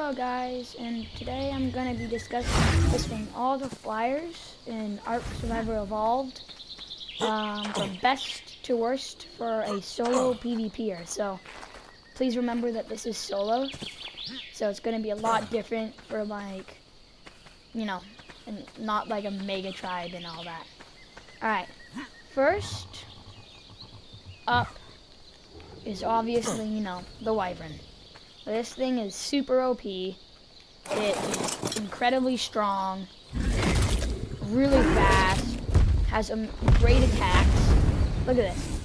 Hello guys, and today I'm going to be discussing all the flyers in Ark Survivor Evolved from best to worst for a solo PvPer. So please remember that this is solo, so it's going to be a lot different for like, and not like a mega tribe and all that. Alright, first up is obviously, the Wyvern. This thing is super OP. It is incredibly strong, really fast, has great attacks. Look at this.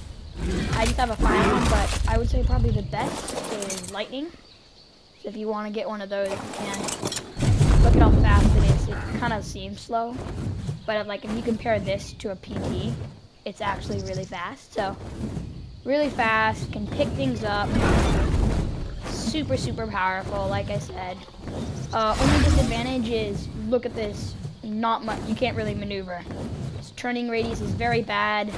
I just have a fire one, but I would say probably the best is lightning. So if you want to get one of those, you can. Look at how fast it is. It kind of seems slow, but like if you compare this to a PT, it's actually really fast. So really fast, can pick things up. Super powerful, like I said. Only disadvantage is, look at this, not much, you can't really maneuver. Its turning radius is very bad.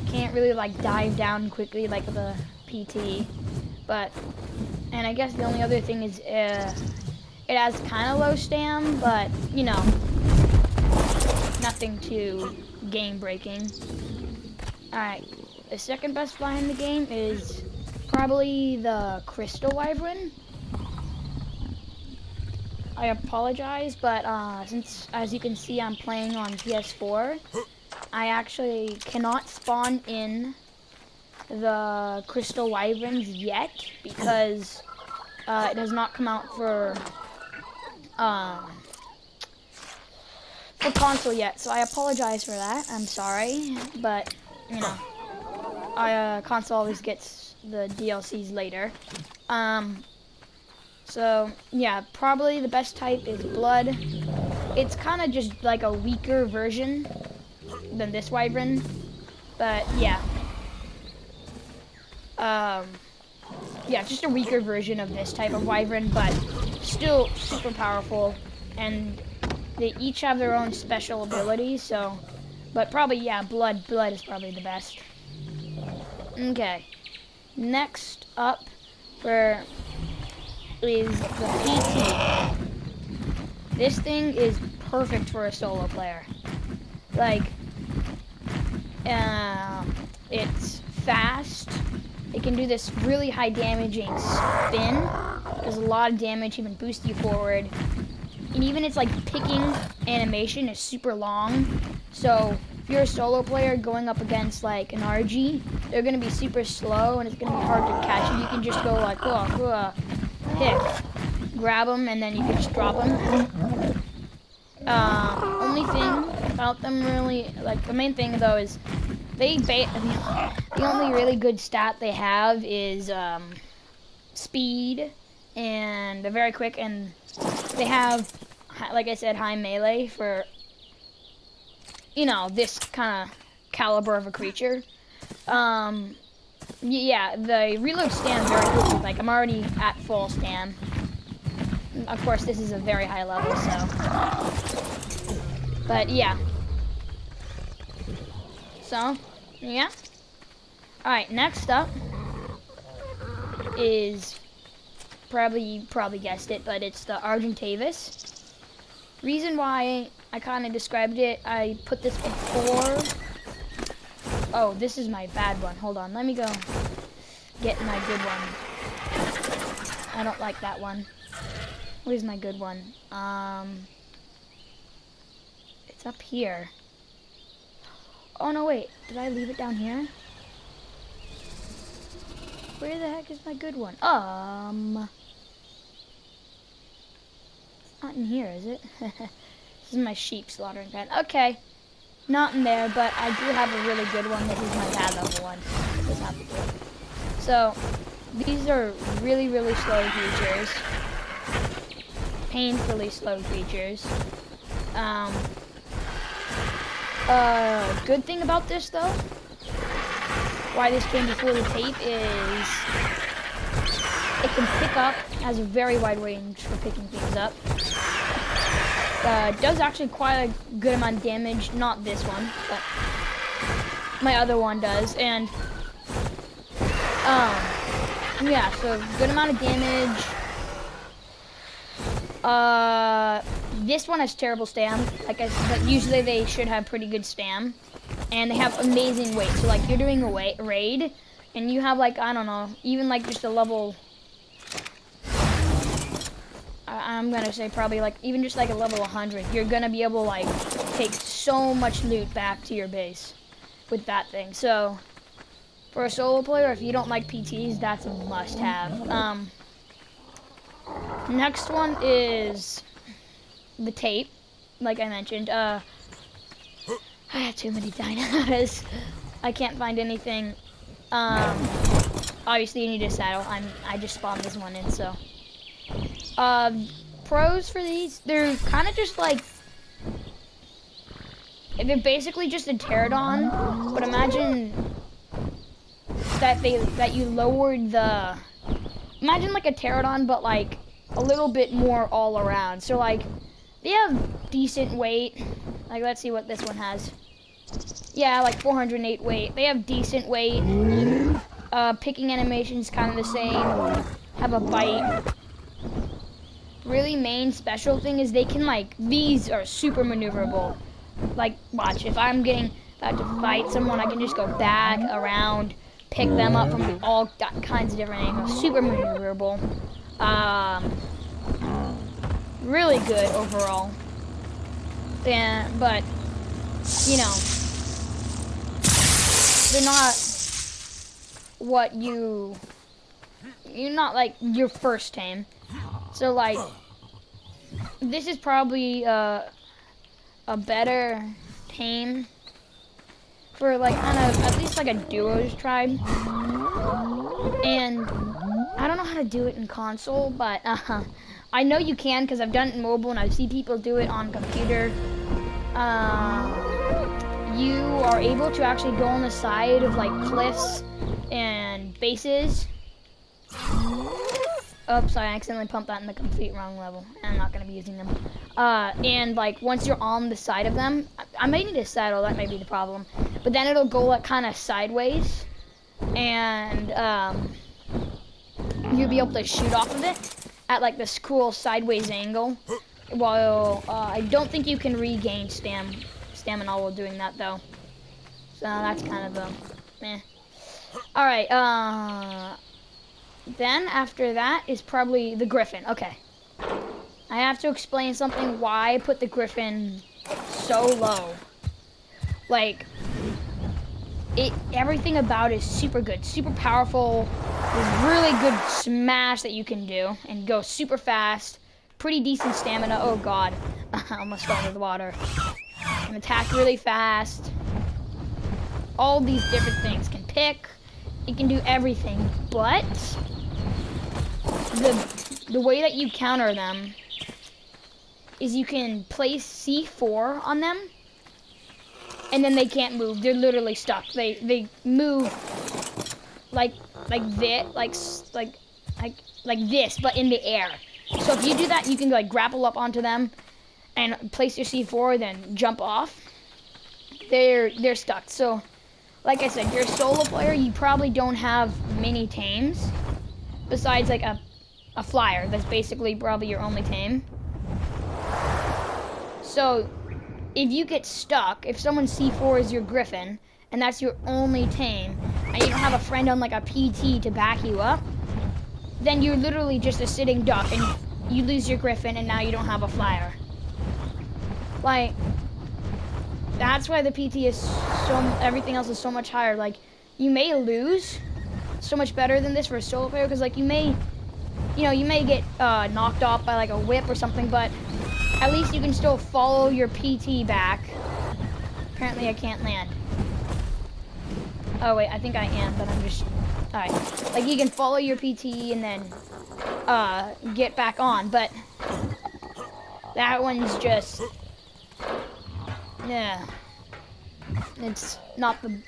Can't really like dive down quickly like the PT. And I guess the only other thing is it has kind of low stam, but nothing too game breaking. Alright, the second best fly in the game is probably the Crystal Wyvern. I apologize, but since, as you can see, I'm playing on PS4, I actually cannot spawn in the Crystal Wyverns yet because it has not come out for console yet. So I apologize for that. I'm sorry, but console always gets the DLCs later. So yeah, probably the best type is Blood. It's kind of just like a weaker version than this Wyvern, but yeah. Yeah, just a weaker version of this type of Wyvern, but still super powerful, and they each have their own special abilities, so, but probably, yeah, Blood is probably the best. Okay. Next up is the PT. This thing is perfect for a solo player. Like, it's fast. It can do this really high damaging spin. Does a lot of damage, even boost you forward. And even its like picking animation is super long. So if you're a solo player going up against like an RG, they're going to be super slow and it's going to be hard to catch. And you can just go like, pick, grab them, and then you can just drop them. Only thing about them really, like the main thing though is the only really good stat they have is speed, and they're very quick, and they have, like I said, high melee for this kind of caliber of a creature. Yeah, the reload stam very quickly. Like, I'm already at full stam. Of course, this is a very high level, so. But, yeah. So, yeah. Alright, next up is, you probably guessed it, but it's the Argentavis. Reason why I kind of described it, I put this before. Oh, this is my bad one. Hold on, let me go get my good one. I don't like that one. Where's my good one? It's up here. Oh no, wait, did I leave it down here? Where the heck is my good one? It's not in here, is it? This is my sheep slaughtering pen. Okay. Not in there, but I do have a really good one. This is my bad level one. This has to do it. So, these are really slow creatures. Painfully slow creatures. Good thing about this, though, why this came before the tape, is it can pick up, has a very wide range for picking things up. Does actually quite a good amount of damage. Not this one, but my other one does. And yeah, so good amount of damage. This one has terrible spam. Like I said, but usually they should have pretty good spam. And they have amazing weight. So like you're doing a raid and you have like, I don't know, even like just a level, I'm gonna say probably like even just like a level 100, you're gonna be able to like take so much loot back to your base with that thing. So for a solo player, if you don't like PTs, that's a must have. Next one is the tape, like I mentioned. I have too many dinos. I can't find anything. Obviously you need a saddle. I just spawned this one in, so. Pros for these, they're kind of just like, they're basically just a pterodon, but imagine that you lowered the, imagine like a pterodon, but like a little bit more all around. So like, they have decent weight. Like, let's see what this one has. Yeah, like 408 weight. They have decent weight. Picking animation's kind of the same. Have a bite. Really main special thing is they can like, these are super maneuverable. Like, watch, if I'm about to fight someone, I can just go back, around, pick them up from all kinds of different angles. Super maneuverable. Really good overall. And, but, you know, they're not what you're not like your first tame. So like, this is probably a better tame for like kind of at least like a duos tribe. And I don't know how to do it in console, but I know you can because I've done it in mobile and I see people do it on computer. You are able to actually go on the side of like cliffs and bases. Oops, I accidentally pumped that in the complete wrong level. I'm not going to be using them. And like once you're on the side of them, I may need a saddle, that may be the problem. But then it'll go like kind of sideways. And you'll be able to shoot off of it at like this cool sideways angle. While I don't think you can regain stamina while doing that though. So that's kind of meh. Alright, then after that is probably the Griffin. Okay. I have to explain something why I put the Griffin so low. Like, everything about it is super good, super powerful. There's really good smash that you can do and go super fast. Pretty decent stamina. Oh god. I almost fell into the water. Can attack really fast. All these different things. Can pick. It can do everything. But the way that you counter them is you can place C4 on them and then they can't move. They're literally stuck. They move like this, like this, but in the air. So if you do that, you can like grapple up onto them and place your C4, then jump off. They're stuck. So like I said, you're a solo player, you probably don't have many tames besides like a flyer. That's basically probably your only tame. So if you get stuck, if someone C4 is your Griffin and that's your only tame and you don't have a friend on like a PT to back you up, then you're literally just a sitting duck and you lose your Griffin and now you don't have a flyer. Like, that's why the PT is everything else is so much higher. Like, you may lose so much better than this for a solo player because like you may get knocked off by like a whip or something, but at least you can still follow your PT back. Apparently I can't land. Oh wait, I think I am, but I'm just, alright. Like you can follow your PT and then get back on, but that one's just, yeah, it's not the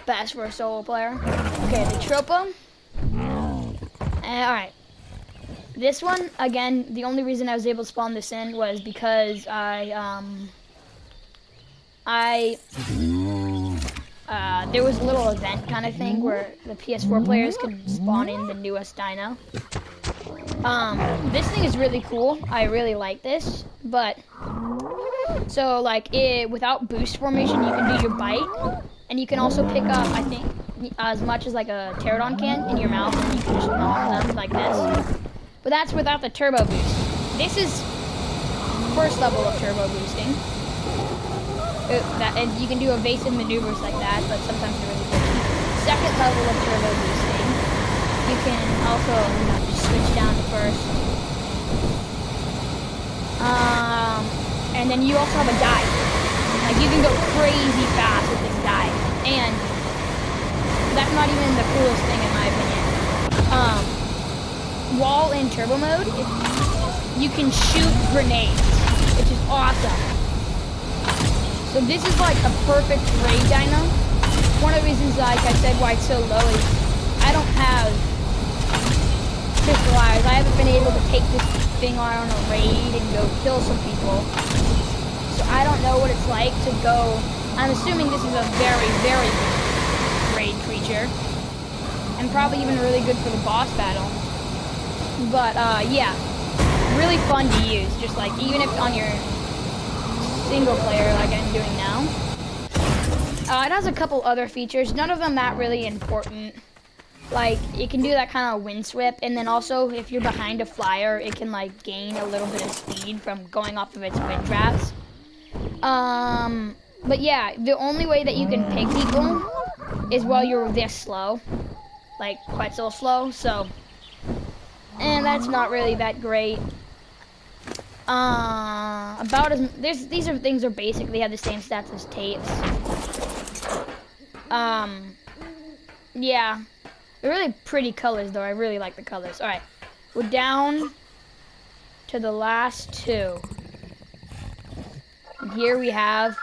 best for a solo player. Okay, the Tropo. Alright. This one, again, the only reason I was able to spawn this in was because there was a little event kind of thing where the PS4 players could spawn in the newest Dino. This thing is really cool. I really like this, but so like without boost formation, you can do your bite, and you can also pick up, I think, as much as like a pterodon can in your mouth, and you can just gnaw them like this. But that's without the turbo boost. This is first level of turbo boosting. And you can do evasive maneuvers like that, but sometimes they're really good. Second level of turbo boosting. You can also, just switch down to first. And then you also have a dive. Like, you can go crazy fast with this dive. And that's not even the coolest thing in my opinion. While in turbo mode, you can shoot grenades, which is awesome. So this is like a perfect raid dino. One of the reasons, like I said, why it's so low is I don't have fliers. I haven't been able to take this thing on a raid and go kill some people. So I don't know what it's like to go. I'm assuming this is a very, very good raid creature. And probably even really good for the boss battle. But yeah, really fun to use. Just like, even if on your single player like I'm doing now. It has a couple other features, none of them that really important. Like, it can do that kind of wind whip, and then also if you're behind a flyer, it can like gain a little bit of speed from going off of its wind traps. But yeah, the only way that you can pick people is while you're this slow, like quetzal slow. So, and that's not really that great. These things are basically have the same stats as tapes. Yeah, they're really pretty colors though. I really like the colors. All right, we're down to the last two, and here we have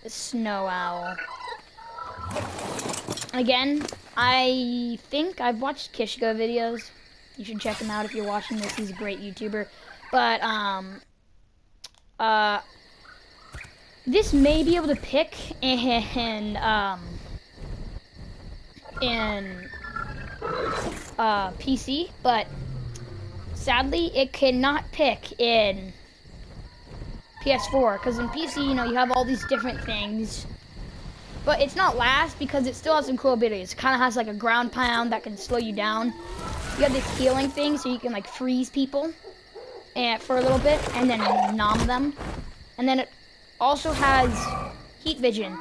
the snow owl. Again, I think I've watched Kishko videos. You should check him out if you're watching this. He's a great YouTuber. But, this may be able to pick in PC, but sadly it cannot pick in PS4, because in PC, you know, you have all these different things. But it's not last because it still has some cool abilities. It kind of has like a ground pound that can slow you down. You have this healing thing so you can like freeze people for a little bit and then nom them. And then it also has heat vision.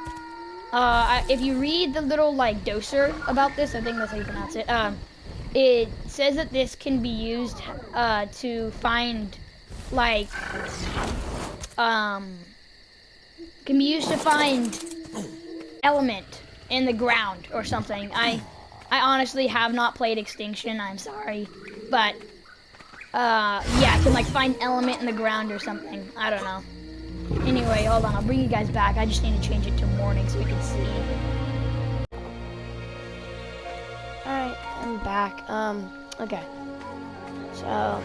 If you read the little like doser about this, I think that's how you pronounce it. It says that this can be used to find like can be used to find element in the ground or something. I honestly have not played Extinction, I'm sorry, but yeah, I can like find element in the ground or something. I don't know. Anyway, hold on, I'll bring you guys back. I just need to change it to morning so we can see. Alright, I'm back. Okay. So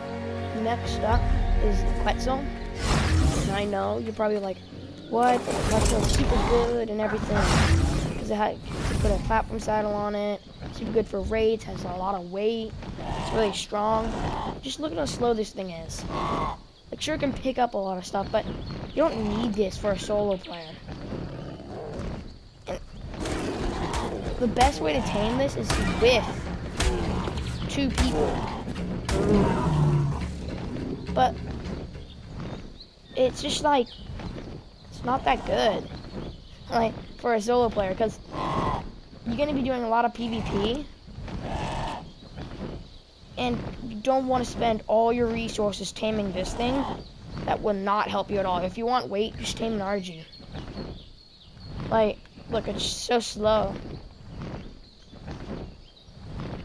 next up is the quetzal. And I know you're probably like, what? The quetzal's super good and everything. Because you put a platform saddle on it. Super good for raids, has a lot of weight. It's really strong. Just look at how slow this thing is. Like, sure, it can pick up a lot of stuff, but you don't need this for a solo player. And the best way to tame this is with 2 people. But it's just like, it's not that good, like, for a solo player, because you're going to be doing a lot of PvP, and you don't want to spend all your resources taming this thing. That will not help you at all. If you want weight, just tame an RG. Like, look, it's so slow.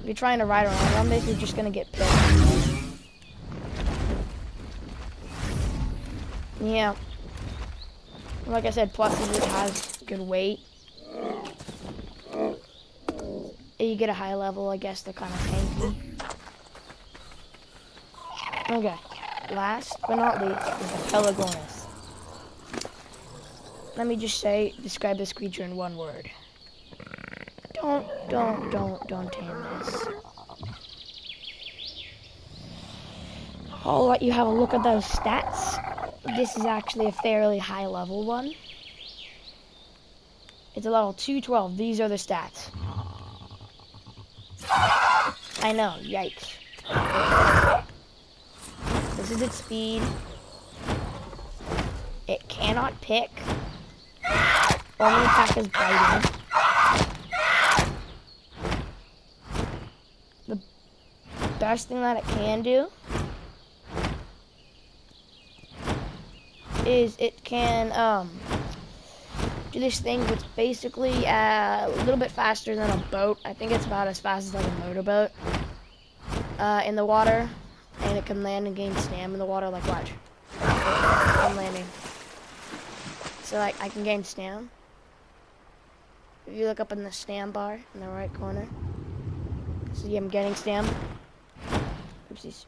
If you're trying to ride around on this, you're just going to get picked. Yeah. Like I said, plus it has good weight. You get a high level, I guess they're kind of tanky. Okay, last but not least is the Pelagornis. Let me just describe this creature in one word. Don't tame this. I'll let you have a look at those stats. This is actually a fairly high level one. It's a level 212. These are the stats. I know, yikes. This is its speed. It cannot pick. Only attack is biting. The best thing that it can do is it can do this thing which basically a little bit faster than a boat. I think it's about as fast as like a motorboat in the water, and it can land and gain stam in the water. Like, watch, I'm landing. So like I can gain stam. If you look up in the stam bar in the right corner, see I'm getting stam. Oopsies.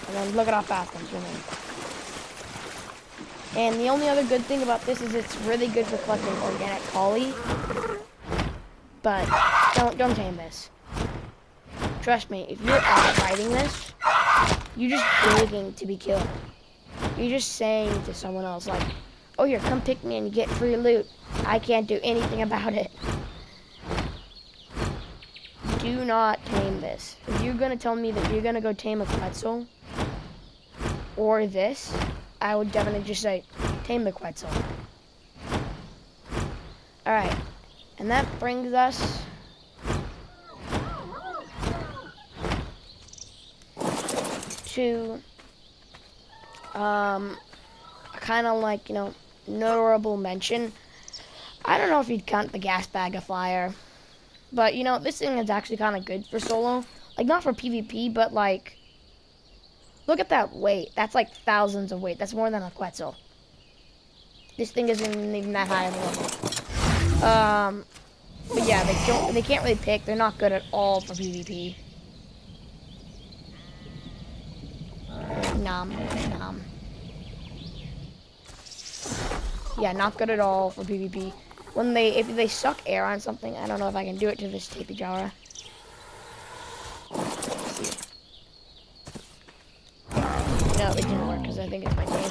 And then look at how fast I'm swimming. And the only other good thing about this is it's really good for collecting organic poly. But don't tame this. Trust me, if you're riding this, you're just begging to be killed. You're just saying to someone else, like, oh, here, come pick me and get free loot. I can't do anything about it. Do not tame this. If you're going to tell me that you're going to go tame a quetzal or this, I would definitely just say, tame the quetzal. Alright, and that brings us to kind of like, notable mention. I don't know if you'd count the gas bag a flyer, but this thing is actually kind of good for solo. Like, not for PvP, but like, look at that weight. That's like thousands of weight. That's more than a quetzal. This thing isn't even that high of a level. But yeah, they can't really pick. They're not good at all for PvP. Nom. Yeah, not good at all for PvP. If they suck air on something, I don't know if I can do it to this Tapy Jara. No, it didn't work because I think it's my name.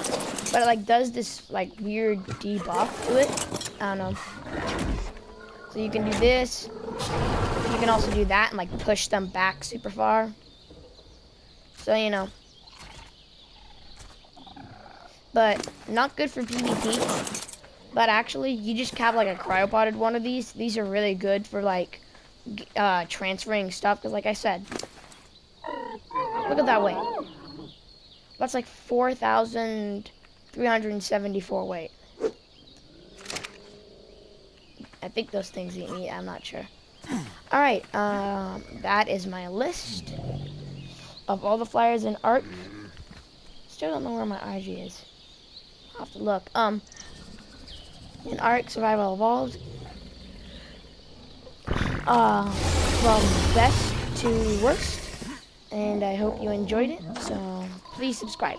But it like does this like weird debuff to it. I don't know. So you can do this. You can also do that and like push them back super far. So but not good for PvP. But actually, you just have like a cryopoded one of these. These are really good for like transferring stuff. Because like I said, look at that weight. That's like 4,374 weight. I think those things eat meat. I'm not sure. All right, that is my list of all the flyers in Ark. Still don't know where my IG is. I'll have to look. In Ark Survival Evolved, from best to worst, and I hope you enjoyed it. So please subscribe.